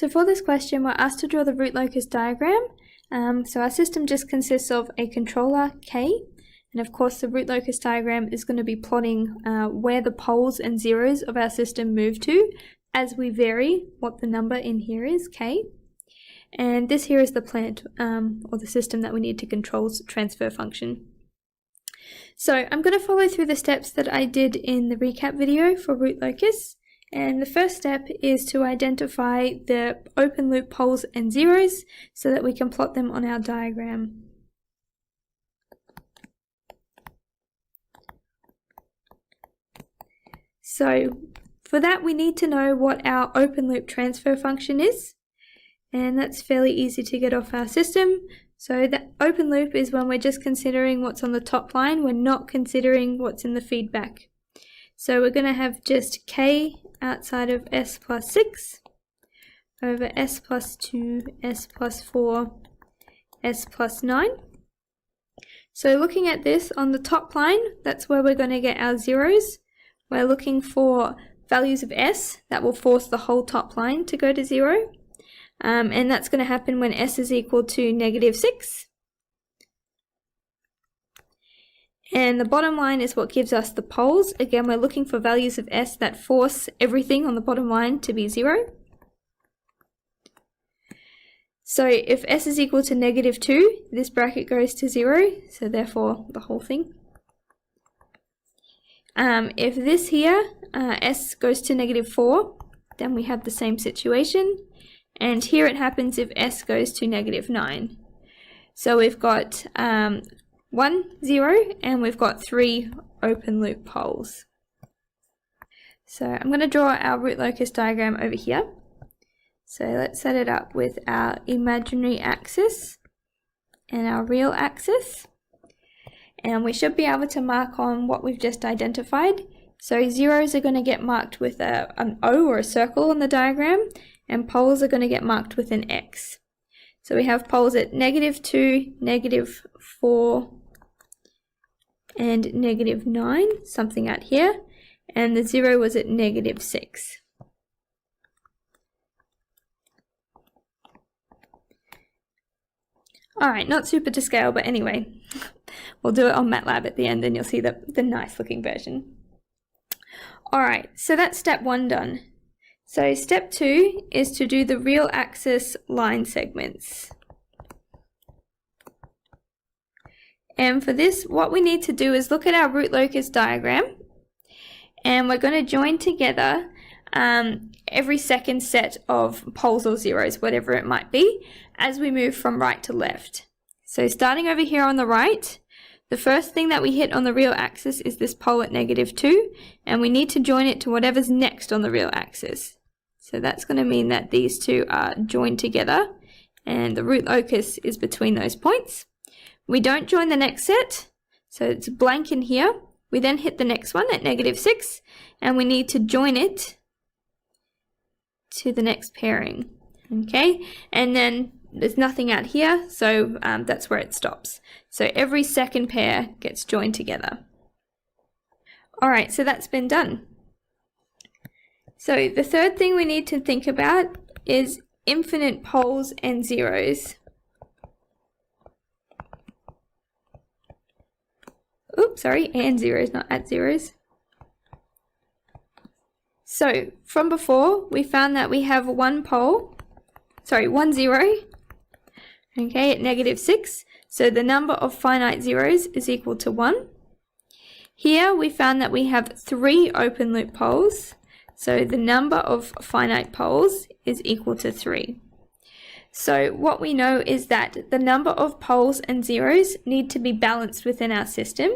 So for this question, we're asked to draw the root locus diagram. So our system just consists of a controller, K, and of course the root locus diagram is going to be plotting where the poles and zeros of our system move to as we vary what the number in here is, K. And this here is the plant or the system that we need to control's transfer function. So I'm going to follow through the steps that I did in the recap video for root locus. And the first step is to identify the open loop poles and zeros so that we can plot them on our diagram. So for that we need to know what our open loop transfer function is, and that's fairly easy to get off our system. So the open loop is when we're just considering what's on the top line, we're not considering what's in the feedback. So we're going to have just K outside of S plus 6 over S plus 2, S plus 4, S plus 9. So looking at this on the top line, that's where we're going to get our zeros. We're looking for values of S that will force the whole top line to go to 0. And that's going to happen when S is equal to -6. And the bottom line is what gives us the poles. Again, we're looking for values of S that force everything on the bottom line to be 0. So if S is equal to -2, this bracket goes to 0, so therefore the whole thing. If this here, S goes to -4, then we have the same situation. And here it happens if S goes to -9. So we've got 1, 0, and we've got 3 open loop poles. So I'm going to draw our root locus diagram over here. So let's set it up with our imaginary axis and our real axis. And we should be able to mark on what we've just identified. So zeros are going to get marked with an O or a circle on the diagram, and poles are going to get marked with an X. So we have poles at -2, -4, and -9, something out here, and the 0 was at -6. Alright, not super to scale, but anyway, we'll do it on MATLAB at the end and you'll see the nice looking version. Alright, so that's step 1 done. So step 2 is to do the real axis line segments. And for this, what we need to do is look at our root locus diagram, and we're going to join together every second set of poles or zeros, whatever it might be, as we move from right to left. So starting over here on the right, the first thing that we hit on the real axis is this pole at -2, and we need to join it to whatever's next on the real axis. So that's going to mean that these two are joined together, and the root locus is between those points. We don't join the next set, so it's blank in here. We then hit the next one at -6, and we need to join it to the next pairing. Okay, and then there's nothing out here, so that's where it stops. So every second pair gets joined together. Alright, so that's been done. So the third thing we need to think about is infinite poles and zeros. Oops, sorry, and zeros, not at zeros. So from before, we found that we have one zero, okay, at -6. So the number of finite zeros is equal to 1. Here we found that we have 3 open loop poles. So the number of finite poles is equal to 3. So what we know is that the number of poles and zeros need to be balanced within our system,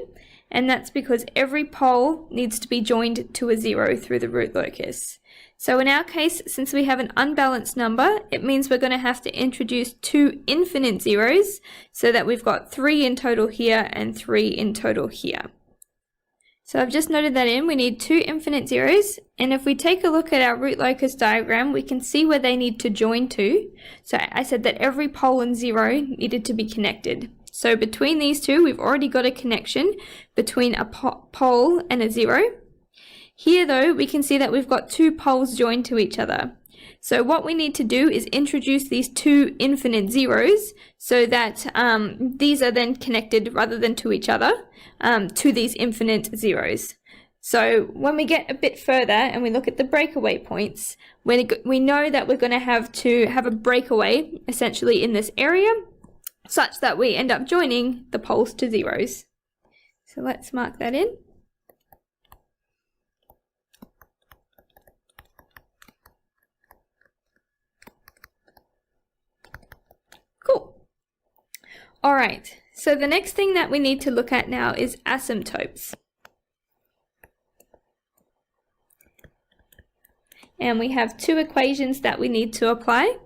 and that's because every pole needs to be joined to a 0 through the root locus. So in our case, since we have an unbalanced number, it means we're going to have to introduce 2 infinite zeros so that we've got 3 in total here and 3 in total here. So I've just noted that in. We need 2 infinite zeros, and if we take a look at our root locus diagram, we can see where they need to join to. So I said that every pole and 0 needed to be connected. So between these two, we've already got a connection between a pole and a 0. Here though, we can see that we've got 2 poles joined to each other. So what we need to do is introduce these two infinite zeros so that these are then connected rather than to each other to these infinite zeros. So when we get a bit further and we look at the breakaway points, we know that we're going to have a breakaway essentially in this area such that we end up joining the poles to zeros. So let's mark that in. Cool. All right, so the next thing that we need to look at now is asymptotes. And we have two equations that we need to apply.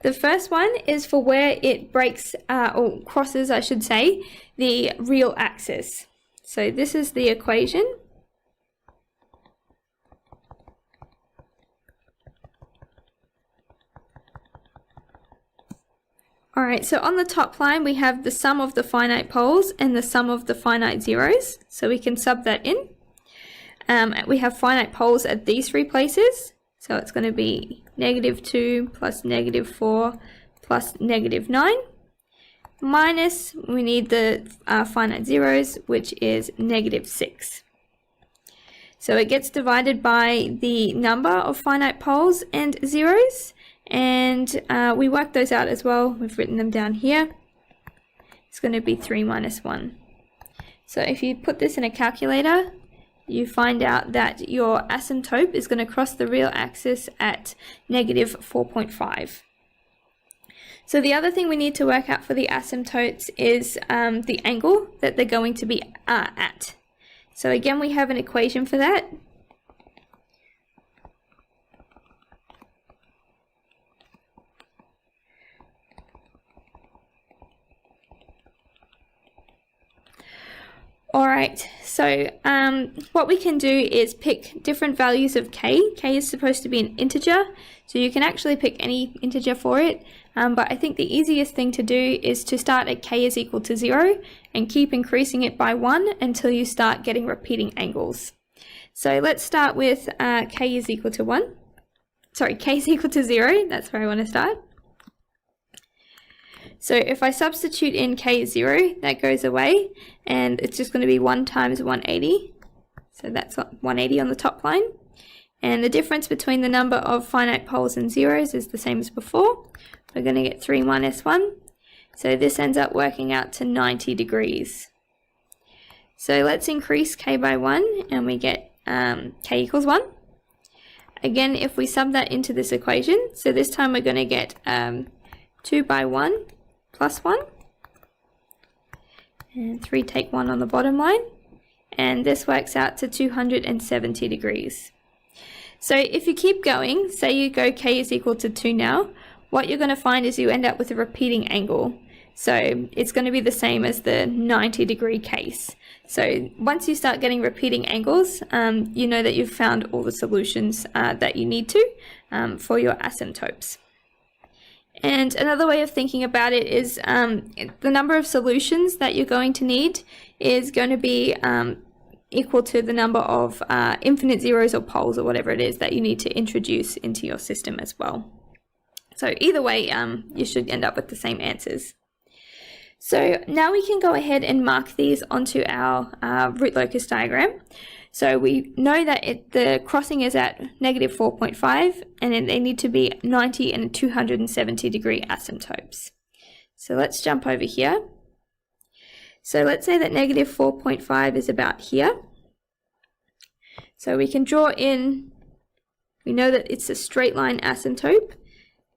The first one is for where it breaks, or crosses, I should say, the real axis. So this is the equation. Alright, so on the top line we have the sum of the finite poles and the sum of the finite zeros. So we can sub that in. We have finite poles at these three places, so it's going to be -2 plus -4 plus -9, minus, we need the finite zeros, which is -6. So it gets divided by the number of finite poles and zeros, and we work those out as well. We've written them down here. It's going to be 3 minus 1. So if you put this in a calculator, you find out that your asymptote is going to cross the real axis at -4.5. So the other thing we need to work out for the asymptotes is the angle that they're going to be at. So again, we have an equation for that. Alright, so what we can do is pick different values of k. K is supposed to be an integer, so you can actually pick any integer for it, but I think the easiest thing to do is to start at k is equal to 0 and keep increasing it by 1 until you start getting repeating angles. So let's start with k is equal to 1. Sorry, k is equal to 0, that's where I want to start. So if I substitute in k is 0, that goes away, and it's just going to be 1 times 180. So that's 180 on the top line. And the difference between the number of finite poles and zeros is the same as before. We're going to get 3 minus 1. So this ends up working out to 90 degrees. So let's increase k by 1, and we get k equals 1. Again, if we sub that into this equation, so this time we're going to get 2 by 1 plus 1, and 3 take 1 on the bottom line, and this works out to 270 degrees. So if you keep going, say you go k is equal to 2 now, what you're going to find is you end up with a repeating angle. So it's going to be the same as the 90 degree case. So once you start getting repeating angles, you know that you've found all the solutions that you need to for your asymptotes. And another way of thinking about it is the number of solutions that you're going to need is going to be equal to the number of infinite zeros or poles or whatever it is that you need to introduce into your system as well. So either way, you should end up with the same answers. So now we can go ahead and mark these onto our root locus diagram. So we know that the crossing is at -4.5, and then they need to be 90 and 270 degree asymptotes. So let's jump over here. So let's say that -4.5 is about here. So we can draw in, we know that it's a straight line asymptote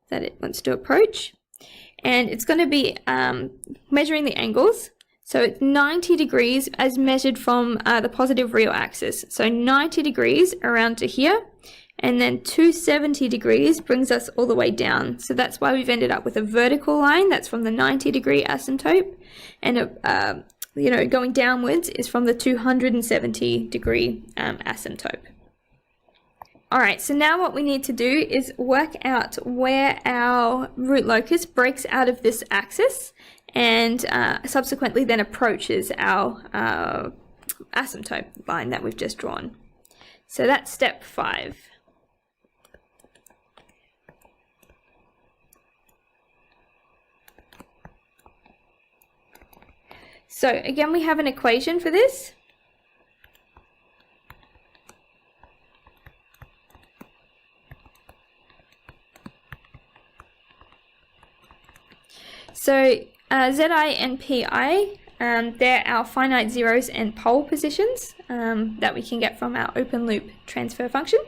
that it wants to approach. And it's going to be measuring the angles. So it's 90 degrees as measured from the positive real axis. So 90 degrees around to here, and then 270 degrees brings us all the way down. So that's why we've ended up with a vertical line that's from the 90 degree asymptote, and going downwards is from the 270 degree asymptote. Alright, so now what we need to do is work out where our root locus breaks out of this axis and subsequently then approaches our asymptote line that we've just drawn. So that's step 5. So again, we have an equation for this. So Zi and Pi, they're our finite zeros and pole positions that we can get from our open loop transfer function.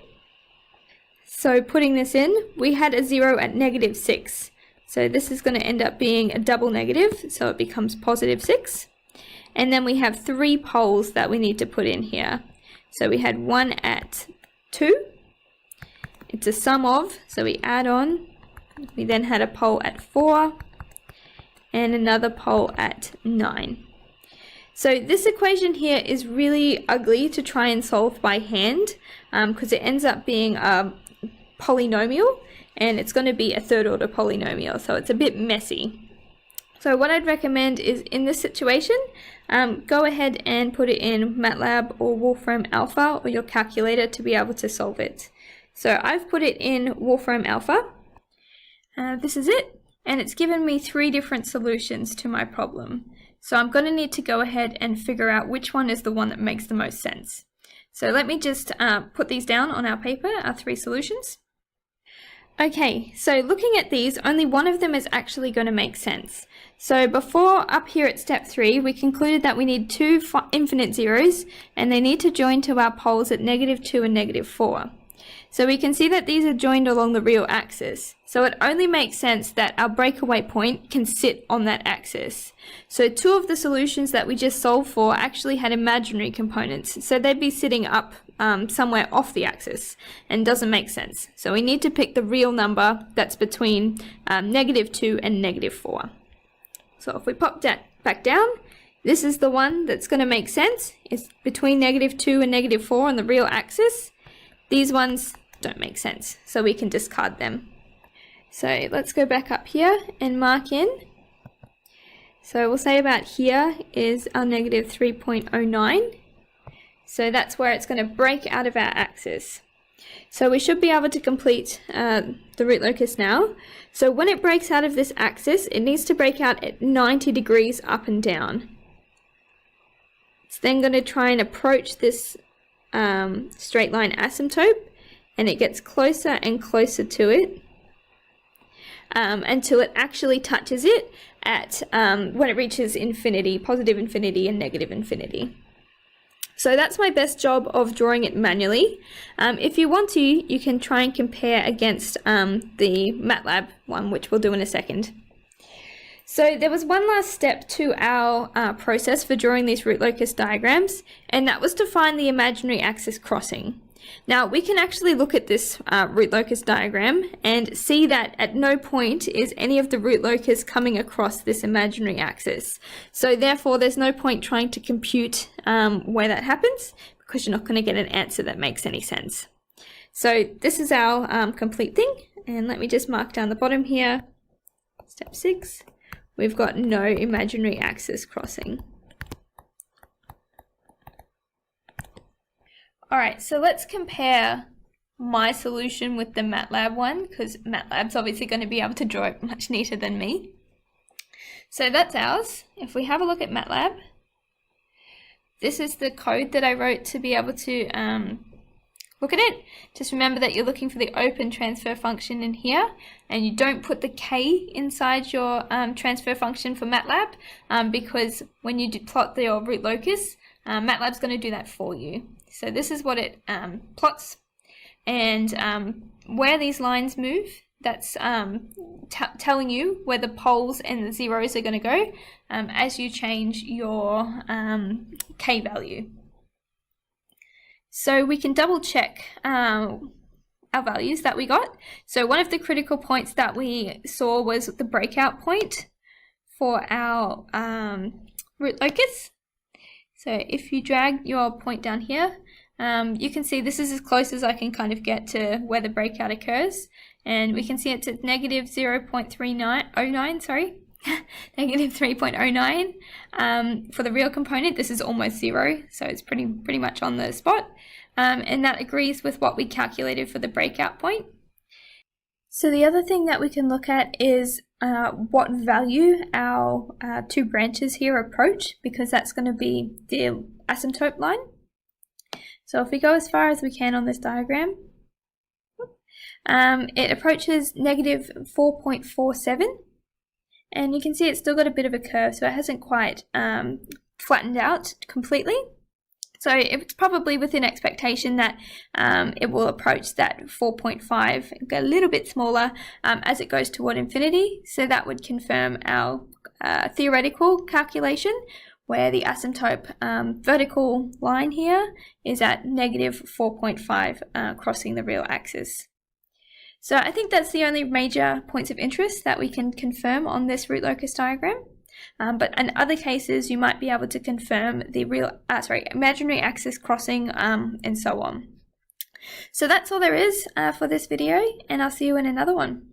So putting this in, we had a 0 at -6. So this is going to end up being a double negative, so it becomes +6. And then we have 3 poles that we need to put in here. So we had 1 at 2. It's a sum of, so we add on. We then had a pole at 4 and another pole at 9. So this equation here is really ugly to try and solve by hand because it ends up being a polynomial, and it's going to be a third order polynomial, so it's a bit messy. So what I'd recommend is, in this situation, go ahead and put it in MATLAB or Wolfram Alpha or your calculator to be able to solve it. So I've put it in Wolfram Alpha. This is it, and it's given me 3 different solutions to my problem. So I'm going to need to go ahead and figure out which one is the one that makes the most sense. So let me just put these down on our paper, our 3 solutions. Okay, so looking at these, only one of them is actually going to make sense. So before, up here at step 3, we concluded that we need 2 infinite zeros, and they need to join to our poles at -2 and -4. So we can see that these are joined along the real axis. So it only makes sense that our breakaway point can sit on that axis. So 2 of the solutions that we just solved for actually had imaginary components. So they'd be sitting up somewhere off the axis, and doesn't make sense. So we need to pick the real number that's between -2 and -4. So if we pop that back down, this is the one that's going to make sense. It's between -2 and -4 on the real axis. These ones don't make sense, so we can discard them. So let's go back up here and mark in. So we'll say about here is our -3.09. So that's where it's going to break out of our axis. So we should be able to complete the root locus now. So when it breaks out of this axis, it needs to break out at 90 degrees up and down. It's then going to try and approach this straight line asymptote, and it gets closer and closer to it until it actually touches it at when it reaches infinity, positive infinity and negative infinity. So that's my best job of drawing it manually. If you want to, you can try and compare against the MATLAB one, which we'll do in a second. So there was one last step to our process for drawing these root locus diagrams, and that was to find the imaginary axis crossing. Now we can actually look at this root locus diagram and see that at no point is any of the root locus coming across this imaginary axis. So therefore there's no point trying to compute where that happens, because you're not going to get an answer that makes any sense. So this is our complete thing, and let me just mark down the bottom here. Step 6. We've got no imaginary axis crossing. Alright, so let's compare my solution with the MATLAB one, because MATLAB's obviously going to be able to draw it much neater than me. So that's ours. If we have a look at MATLAB, this is the code that I wrote to be able to look at it. Just remember that you're looking for the open transfer function in here, and you don't put the k inside your transfer function for MATLAB, because when you plot your root locus, MATLAB's going to do that for you. So this is what it plots, and where these lines move, that's telling you where the poles and the zeros are going to go as you change your k value. So we can double check our values that we got. So one of the critical points that we saw was the breakout point for our root locus. So if you drag your point down here, you can see this is as close as I can kind of get to where the breakout occurs. And we can see it's at -0.3909, sorry, -3.09. For the real component, this is almost 0, so it's pretty much on the spot. And that agrees with what we calculated for the breakout point. So the other thing that we can look at is what value our two branches here approach, because that's going to be the asymptote line. So if we go as far as we can on this diagram, it approaches negative 4.47, and you can see it's still got a bit of a curve, so it hasn't quite flattened out completely. So it's probably within expectation that it will approach that 4.5, get a little bit smaller as it goes toward infinity. So that would confirm our theoretical calculation, where the asymptote vertical line here is at negative 4.5 crossing the real axis. So I think that's the only major points of interest that we can confirm on this root locus diagram. But in other cases, you might be able to confirm the imaginary axis crossing and so on. So that's all there is for this video, and I'll see you in another one.